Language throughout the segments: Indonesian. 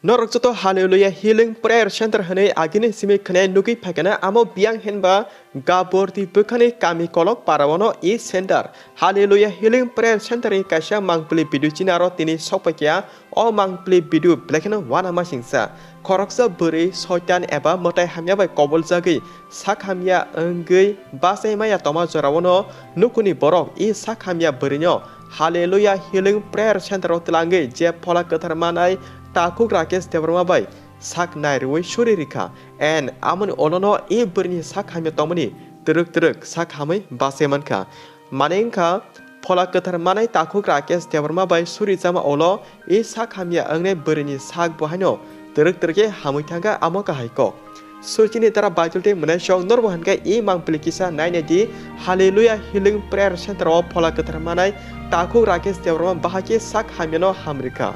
Norok joto Halleluiya Healing Prayer Center hane agini simi khane nugi phakana amo biang henba gaborti bukhane kami kolok parawono e center Halleluiya Healing Prayer Center ni kaisa mangpli bidu chinaro tini sopakya o mangpli bidu blackna wana masingsa khoroksa buri soitan eba motai hamya bai kobol jagwi sak hamya engei basai maya toma jorawono nukuni borok e sak hamya burinyo Halleluiya Healing Prayer Center otilange je Phola Kwthar manai takuk rakes Phola Bai Sak Jagwi Suri Rika and amon olono e burni sak hamya tomani teruk sak hamai basemanka manengka Phola Kwthar manai takuk rakes Phola Bai Suri jama olo e sak hamya angne burni sak bohano teruk hamui thanga amo kahaiko Sucini tara bajulte menasong norbohanka e mangpli kisa nainedi Halleluiya Healing Prayer Center of Phola Kwthar manai takuk rakes Phola bahake sak hamyano hamrika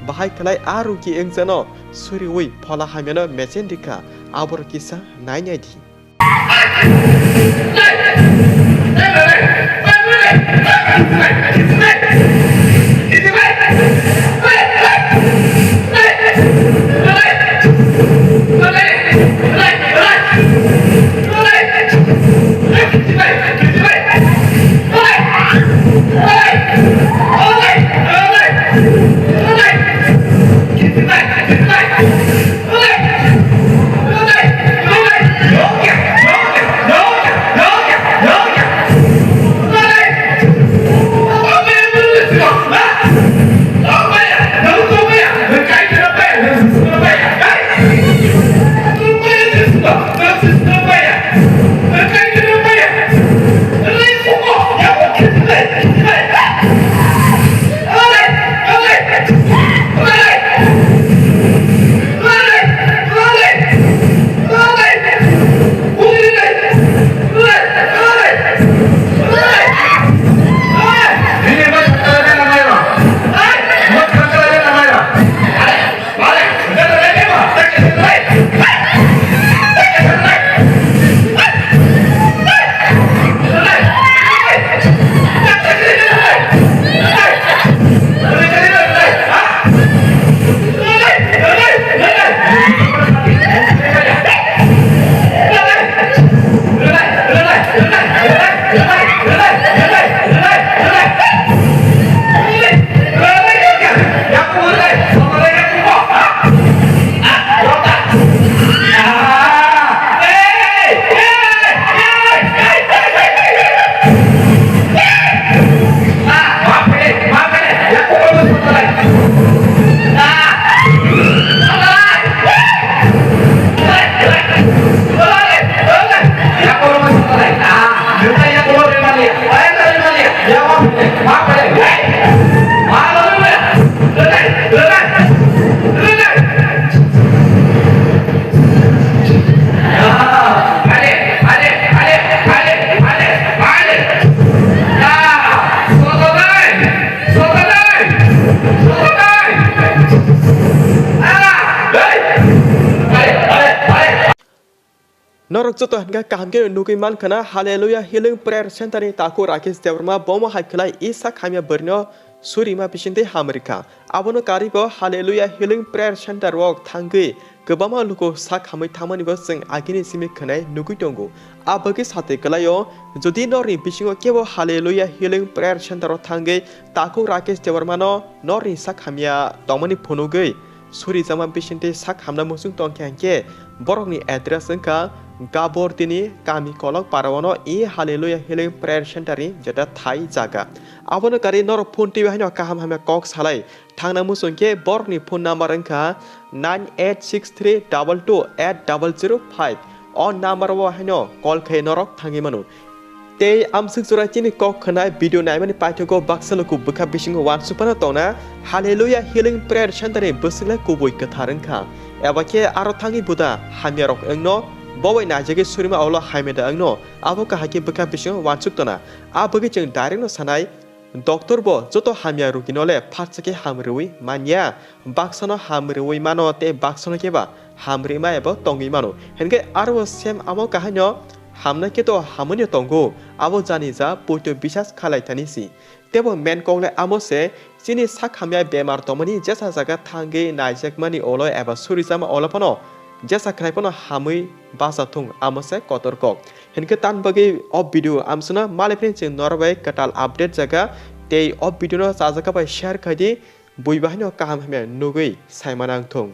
bahai kalai aru ki engzano suri wi Phola hamyano mesendika abor kisa nainedi Norok joto hanga kahamke nukiman kana Halleluiya Healing Prayer Center ni taku rakes Phola bomo haiklai isak hamya burno suri ma pisinte hamerika abono karibo Halleluiya Healing Prayer Center wok thangi gobama luko sak hamai thamani bo jeng agini simi khanai nugui tongo abagi sate kalayo jodi nori bisingo kebo Halleluiya Healing Prayer Center thangi taku rakes Phola no nori sak hamya tomani phonogei suri jama pisinte sak hamna musung tongkyanke borokni address engka Gabor tini kami kolok parawono e Halleluiya Healing Prayer Center ni jada thai jaga abono kari nor phone tv hano kaham hamya kok salai thangna musungke borni phone number engka 9863228005 on number wo hano call khai norok thangi manu te amsuk jora chini kok khanai video nai mani paithoko baksaluku bukha bisingo wan supana tona Halleluiya Healing Prayer Center ni busla kuboi Kwthar engka ebake aro thangi buda hamya rok engno Bawai na jage surima awla haimeda angno abo kahake beka bising wansuk tona abagi jeng direct no sanai doctor bo joto hamya ruginole phatsake hamrui manya baksano hamrui mano te baksano keba hamri ma ebo tongi mano henke arwo sem amo kahanyo hamna ke to hamoni tongo abo jani ja poito bisas khalai thani si tebo men kongle amo se chini sak hamya bemar tomani jesa jaga thange naijakmani olo eba suri jama olapano jesa khnaipono hamui basa thung amo se kotorko henke tan bagi of video amsuna maleprin ching norway katal update jaga tei of video no sajaka bai share khadi buibahino kaham hamya nugui saimanang thung